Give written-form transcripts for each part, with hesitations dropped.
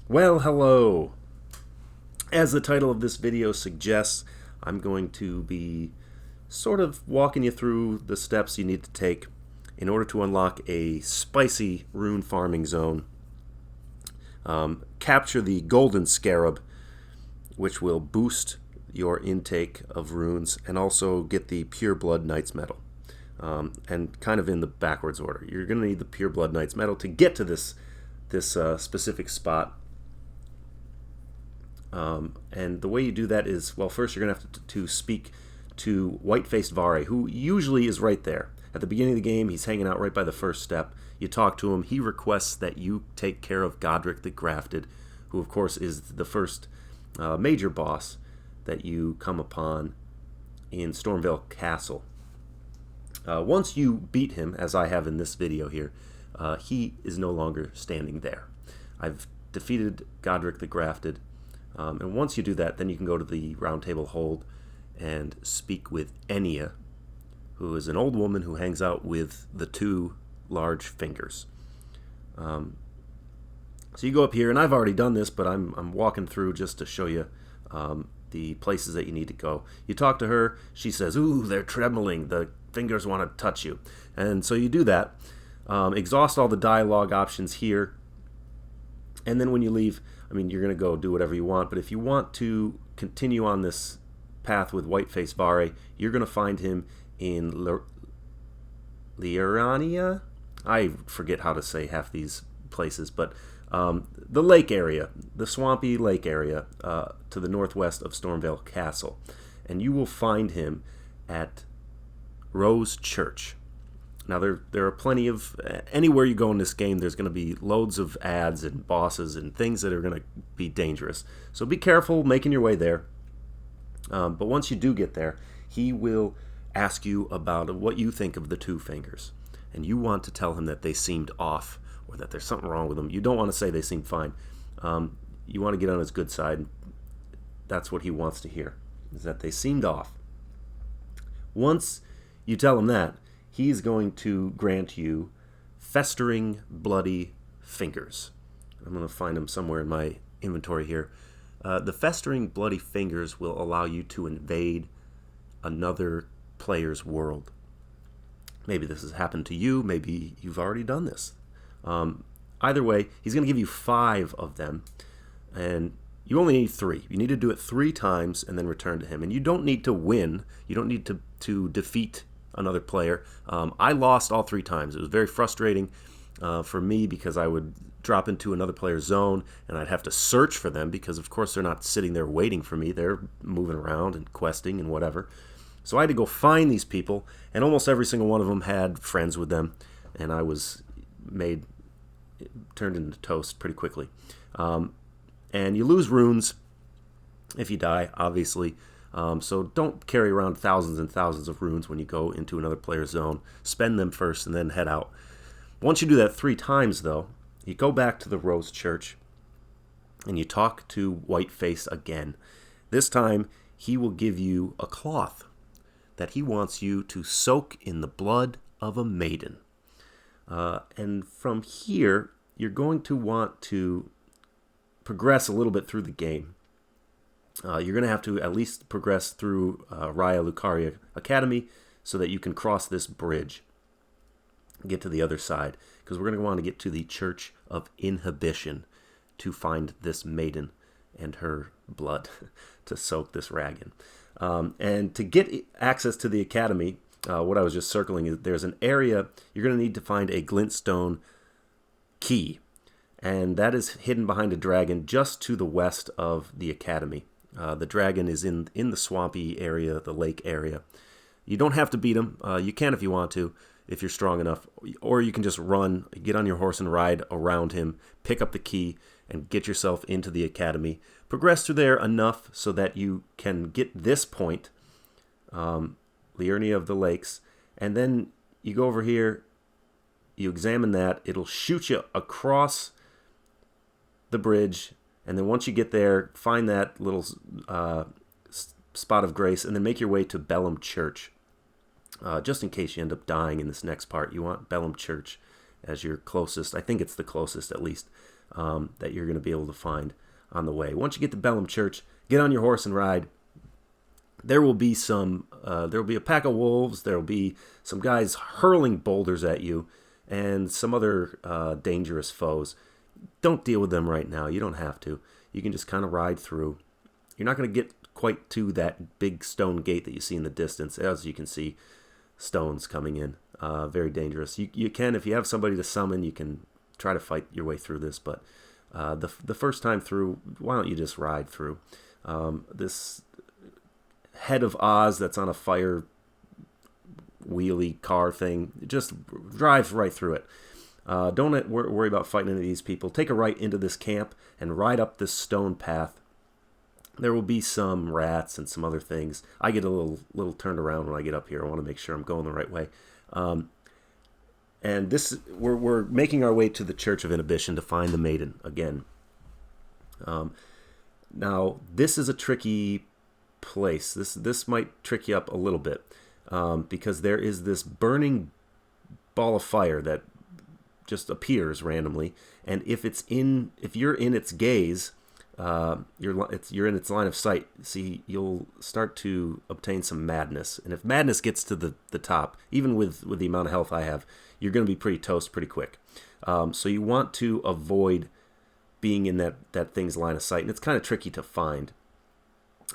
Well, hello. As the title of this video suggests, I'm going to be sort of walking you through the steps you need to take in order to unlock a spicy rune farming zone. Capture the Golden Scarab, which will boost your intake of runes, and also get the Pure Blood Knight's Medal. And kind of in the backwards order. You're going to need the Pure Blood Knight's Medal to get to this specific spot. And the way you do that is, well, first you're going to have to speak to White-Faced Vare, who usually is right there. At the beginning of the game, he's hanging out right by the first step. You talk to him. He requests that you take care of Godric the Grafted, who, of course, is the first major boss that you come upon in Stormveil Castle. Once you beat him, as I have in this video here, he is no longer standing there. I've defeated Godric the Grafted. And once you do that, then you can go to the Round Table Hold and speak with Enya, who is an old woman who hangs out with the two large fingers. So you go up here, and I've already done this, but I'm walking through just to show you the places that you need to go. You talk to her. She says, "Ooh, they're trembling. The fingers want to touch you." And so you do that. Exhaust all the dialogue options here. And then when you leave, I mean, you're going to go do whatever you want, but if you want to continue on this path with White-Faced Vare, you're going to find him in Liurania? I forget how to say half these places, but the lake area, the swampy lake area to the northwest of Stormveil Castle. And you will find him at Rose Church. Now, there are plenty of... Anywhere you go in this game, there's going to be loads of ads and bosses and things that are going to be dangerous. So be careful making your way there. But once you do get there, he will ask you about what you think of the two fingers. And you want to tell him that they seemed off or that there's something wrong with them. You don't want to say they seemed fine. You want to get on his good side. That's what he wants to hear, is that they seemed off. Once you tell him that, he's going to grant you Festering Bloody Fingers. I'm going to find them somewhere in my inventory here. The Festering Bloody Fingers will allow you to invade another player's world. Maybe this has happened to you. Maybe you've already done this. Either way, he's going to give you 5 of them. And you only need 3. You need to do it 3 times and then return to him. And you don't need to win. You don't need to defeat another player. I lost all 3 times. It was very frustrating for me because I would drop into another player's zone and I'd have to search for them because, of course, they're not sitting there waiting for me. They're moving around and questing and whatever. So I had to go find these people, and almost every single one of them had friends with them, and I was turned into toast pretty quickly. And you lose runes if you die, obviously. So don't carry around thousands and thousands of runes when you go into another player's zone. Spend them first and then head out. Once you do that 3 times, though, you go back to the Rose Church and you talk to White-Face again. This time, he will give you a cloth that he wants you to soak in the blood of a maiden. And from here, you're going to want to progress a little bit through the game. You're going to have to at least progress through Raya Lucaria Academy so that you can cross this bridge and get to the other side. Because we're going to want to get to the Church of Inhibition to find this maiden and her blood to soak this rag in. And to get access to the academy, what I was just circling is there's an area you're going to need to find a glintstone key. And that is hidden behind a dragon just to the west of the academy. The dragon is in the swampy area, the lake area. You don't have to beat him. You can if you want to, if you're strong enough. Or you can just run, get on your horse and ride around him, pick up the key, and get yourself into the academy. Progress through there enough so that you can get this point, Liurnia of the Lakes, and then you go over here, you examine that. It'll shoot you across the bridge. And then once you get there, find that little spot of grace, and then make your way to Bellum Church. Just in case you end up dying in this next part, you want Bellum Church as your closest. I think it's the closest, at least, that you're going to be able to find on the way. Once you get to Bellum Church, get on your horse and ride. There will be a pack of wolves. There will be some guys hurling boulders at you, and some other dangerous foes. Don't deal with them right now. You don't have to. You can just kind of ride through. You're not going to get quite to that big stone gate that you see in the distance. As you can see, stones coming in. Very dangerous. You can, if you have somebody to summon, you can try to fight your way through this, but the first time through, why don't you just ride through? This head of Oz that's on a fire wheelie car thing, it just drives right through it. Don't worry about fighting any of these people. Take a right into this camp and ride up this stone path. There will be some rats and some other things. I get a little turned around when I get up here. I want to make sure I'm going the right way. And this, we're making our way to the Church of Inhibition to find the maiden again. Now, this is a tricky place. This might trick you up a little bit, because there is this burning ball of fire that just appears randomly, and if you're in its gaze, you're in its line of sight. See, you'll start to obtain some madness, and if madness gets to the top, even with the amount of health I have, you're going to be pretty toast pretty quick. So you want to avoid being in that thing's line of sight, and it's kind of tricky to find.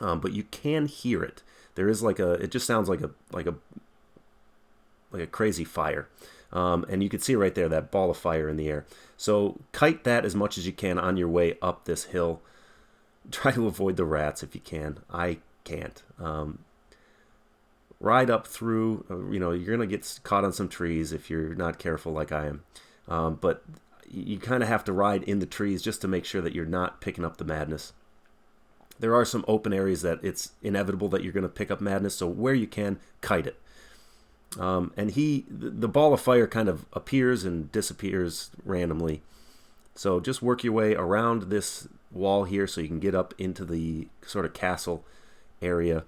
But you can hear it. There is it just sounds like a crazy fire. And you can see right there, that ball of fire in the air. So kite that as much as you can on your way up this hill. Try to avoid the rats if you can. I can't. Ride up through, you're going to get caught on some trees if you're not careful like I am. But you kind of have to ride in the trees just to make sure that you're not picking up the madness. There are some open areas that it's inevitable that you're going to pick up madness, so where you can, kite it. And the ball of fire kind of appears and disappears randomly. So just work your way around this wall here so you can get up into the sort of castle area.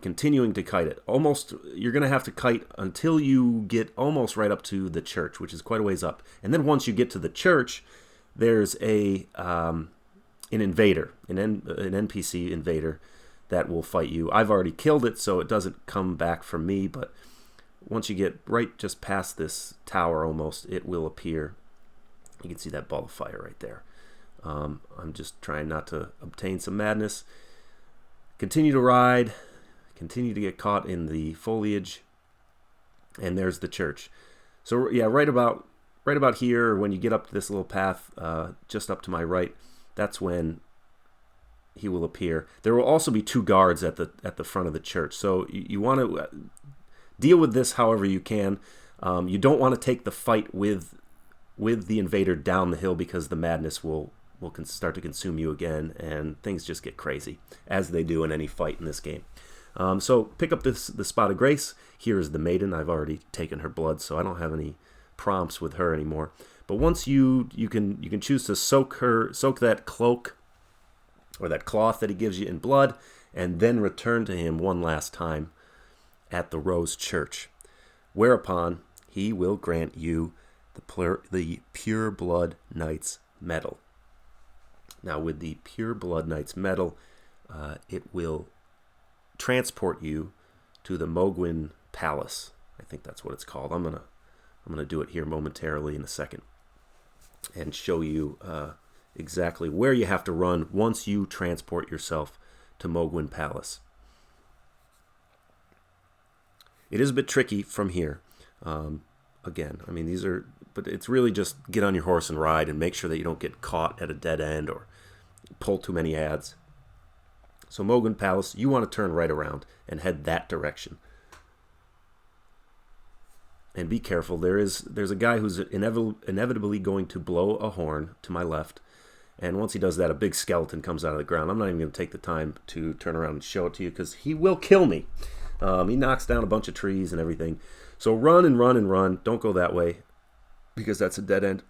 Continuing to kite it. You're going to have to kite until you get almost right up to the church, which is quite a ways up. And then once you get to the church, there's an invader, an NPC invader that will fight you. I've already killed it, so it doesn't come back from me, but once you get right just past this tower almost, it will appear. You can see that ball of fire right there. I'm just trying not to obtain some madness. Continue to ride. Continue to get caught in the foliage. And there's the church. So yeah, right about here, when you get up to this little path, just up to my right, that's when he will appear. There will also be 2 guards at the front of the church. So you want to deal with this however you can. You don't want to take the fight with the invader down the hill, because the madness will start to consume you again, and things just get crazy, as they do in any fight in this game. So pick up the spot of grace. Here is the maiden. I've already taken her blood, so I don't have any prompts with her anymore. But once you can choose to soak that cloak or that cloth that he gives you in blood, and then return to him one last time at the Rose Church, whereupon he will grant you the Pure Blood Knight's Medal. Now, with the Pure Blood Knight's Medal, it will transport you to the Mogwin Palace. I think that's what it's called. I'm gonna do it here momentarily in a second, and show you exactly where you have to run once you transport yourself to Mogwin Palace. It is a bit tricky from here. Again, I mean, but it's really just get on your horse and ride, and make sure that you don't get caught at a dead end or pull too many ads. So Mogwin Palace, you want to turn right around and head that direction. And be careful. There's a guy who's inevitably going to blow a horn to my left. And once he does that, a big skeleton comes out of the ground. I'm not even going to take the time to turn around and show it to you, because he will kill me. He knocks down a bunch of trees and everything. So run and run and run. Don't go that way, because that's a dead end.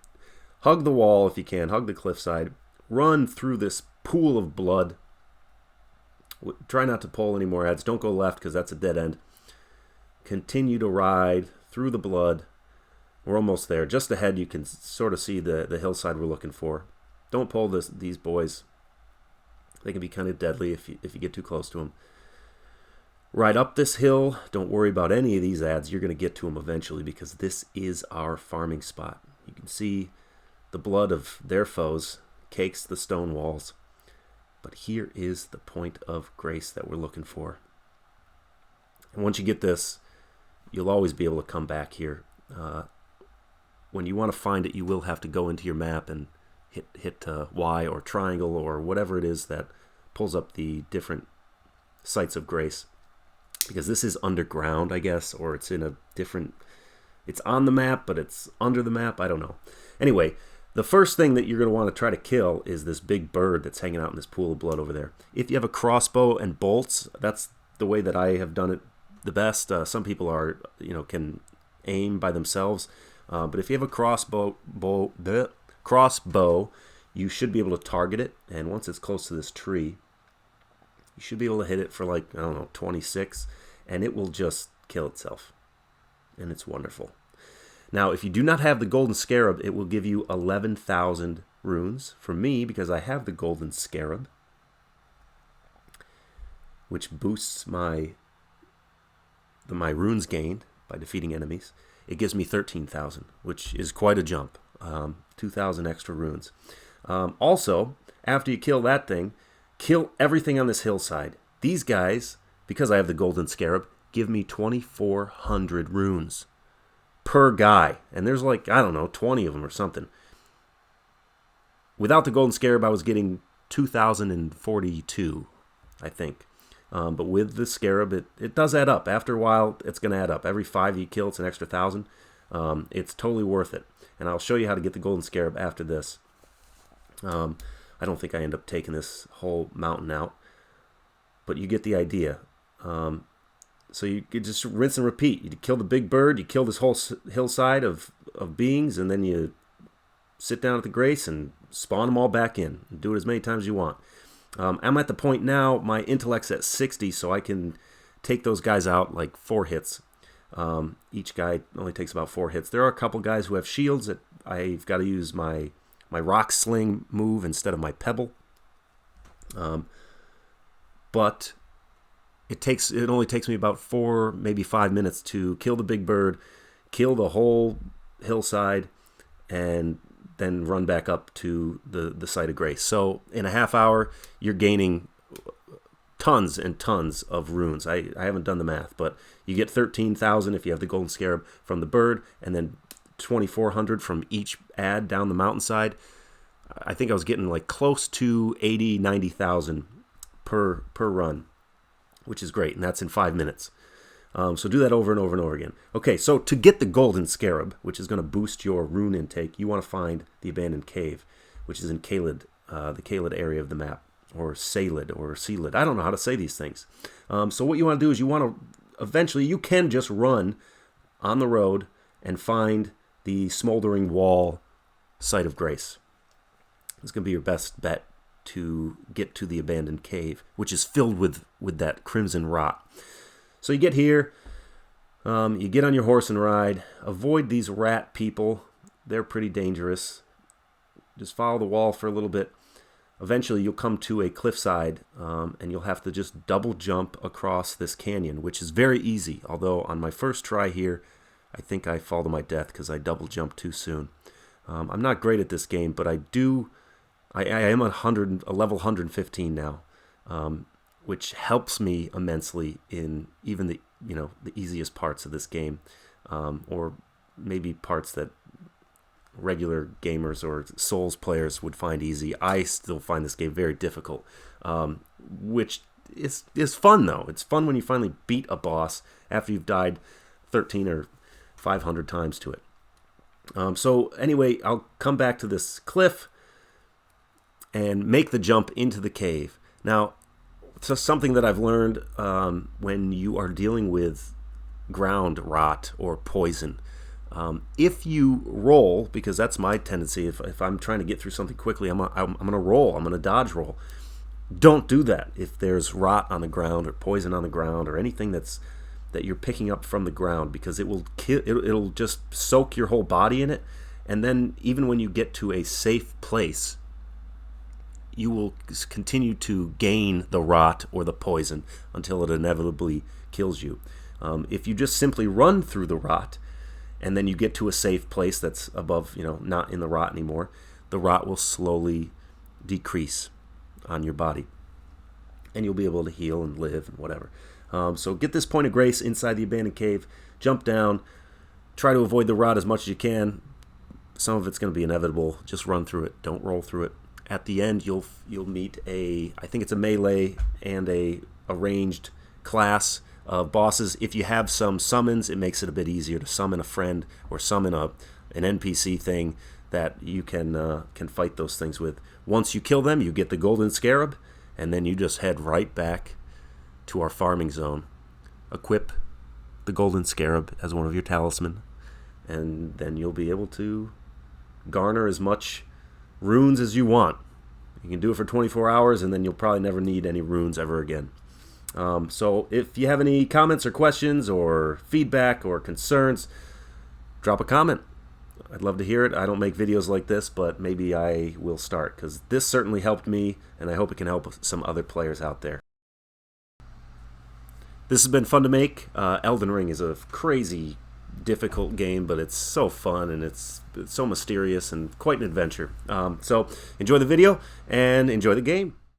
Hug the wall if you can. Hug the cliffside. Run through this pool of blood. Try not to pull any more ads. Don't go left, because that's a dead end. Continue to ride through the blood We're almost there. Just ahead, you can sort of see the hillside we're looking for. Don't pull these boys. They can be kind of deadly if you get too close to them. Right up this hill. Don't worry about any of these ads. You're going to get to them eventually because this is our farming spot. You can see the blood of their foes cakes the stone walls. But here is the point of grace that we're looking for. And once you get this, you'll always be able to come back here. When you want to find it, you will have to go into your map and hit Y or triangle or whatever it is that pulls up the different sites of grace. Because this is underground, I guess, or it's in a different... It's on the map, but it's under the map. I don't know. Anyway, the first thing that you're going to want to try to kill is this big bird that's hanging out in this pool of blood over there. If you have a crossbow and bolts, that's the way that I have done it the best. Some people can aim by themselves. But if you have a crossbow, you should be able to target it. And once it's close to this tree, you should be able to hit it for 26, and it will just kill itself. And it's wonderful. Now, if you do not have the Golden Scarab, it will give you 11,000 runes. For me, because I have the Golden Scarab, which boosts my runes gained by defeating enemies, it gives me 13,000, which is quite a jump. 2,000 extra runes. Also, after you kill that thing, kill everything on this hillside. These guys, because I have the Golden Scarab, give me 2,400 runes per guy. And there's 20 of them or something. Without the Golden Scarab, I was getting 2,042, I think. But with the Scarab, it does add up. After a while, it's going to add up. Every 5 you kill, it's an extra 1,000. It's totally worth it. And I'll show you how to get the Golden Scarab after this. I don't think I end up taking this whole mountain out. But you get the idea. So you could just rinse and repeat. You kill the big bird, you kill this whole hillside of beings, and then you sit down at the grace and spawn them all back in. And do it as many times as you want. I'm at the point now, my intellect's at 60, so I can take those guys out 4 hits. Each guy only takes about 4 hits. There are a couple guys who have shields that I've got to use my rock sling move instead of my pebble. But it only takes me about 4, maybe 5 minutes to kill the big bird, kill the whole hillside, and then run back up to the site of grace. So in a half hour, you're gaining tons and tons of runes. I haven't done the math, but you get 13,000 if you have the Golden Scarab from the bird, and then 2,400 from each ad down the mountainside. I think I was getting close to 80, 90,000 per run, which is great, and that's in 5 minutes. So do that over and over and over again. Okay, so to get the Golden Scarab, which is going to boost your rune intake, you want to find the abandoned cave, which is in Caelid, the Caelid area of the map, or Caelid, or Caelid. I don't know how to say these things. So what you want to do is eventually you can just run on the road and find the smoldering wall site of grace. It's going to be your best bet to get to the abandoned cave, which is filled with that crimson rot. So you get here, you get on your horse and ride. Avoid these rat people. They're pretty dangerous. Just follow the wall for a little bit. Eventually you'll come to a cliffside, and you'll have to just double jump across this canyon, which is very easy. Although on my first try here, I think I fall to my death because I double jumped too soon. I'm not great at this game, but I am a level 115 now. Which helps me immensely in even the easiest parts of this game, or maybe parts that regular gamers or Souls players would find easy. I still find this game very difficult, which is fun though. It's fun when you finally beat a boss after you've died 13 or 500 times to it. So anyway, I'll come back to this cliff and make the jump into the cave. Now, so something that I've learned when you are dealing with ground rot or poison, if you roll, because that's my tendency, if I'm trying to get through something quickly, I'm going to roll, I'm going to dodge roll. Don't do that if there's rot on the ground or poison on the ground or anything that's that you're picking up from the ground, because it will it'll just soak your whole body in it, and then even when you get to a safe place, you will continue to gain the rot or the poison until it inevitably kills you. If you just simply run through the rot and then you get to a safe place that's above, not in the rot anymore, the rot will slowly decrease on your body, and you'll be able to heal and live and whatever. So get this point of grace inside the abandoned cave, jump down, try to avoid the rot as much as you can. Some of it's going to be inevitable. Just run through it. Don't roll through it. At the end, you'll meet I think it's a melee and a ranged class of bosses. If you have some summons, it makes it a bit easier to summon a friend or summon an NPC thing that you can fight those things with. Once you kill them, you get the Golden Scarab, and then you just head right back to our farming zone. Equip the Golden Scarab as one of your talisman, and then you'll be able to garner as much runes as you want. You can do it for 24 hours, and then you'll probably never need any runes ever again. So if you have any comments or questions or feedback or concerns, drop a comment. I'd love to hear it. I don't make videos like this, but maybe I will start, because this certainly helped me, and I hope it can help some other players out there. This has been fun to make. Elden Ring is a crazy difficult game, but it's so fun, and it's so mysterious and quite an adventure. So enjoy the video and enjoy the game.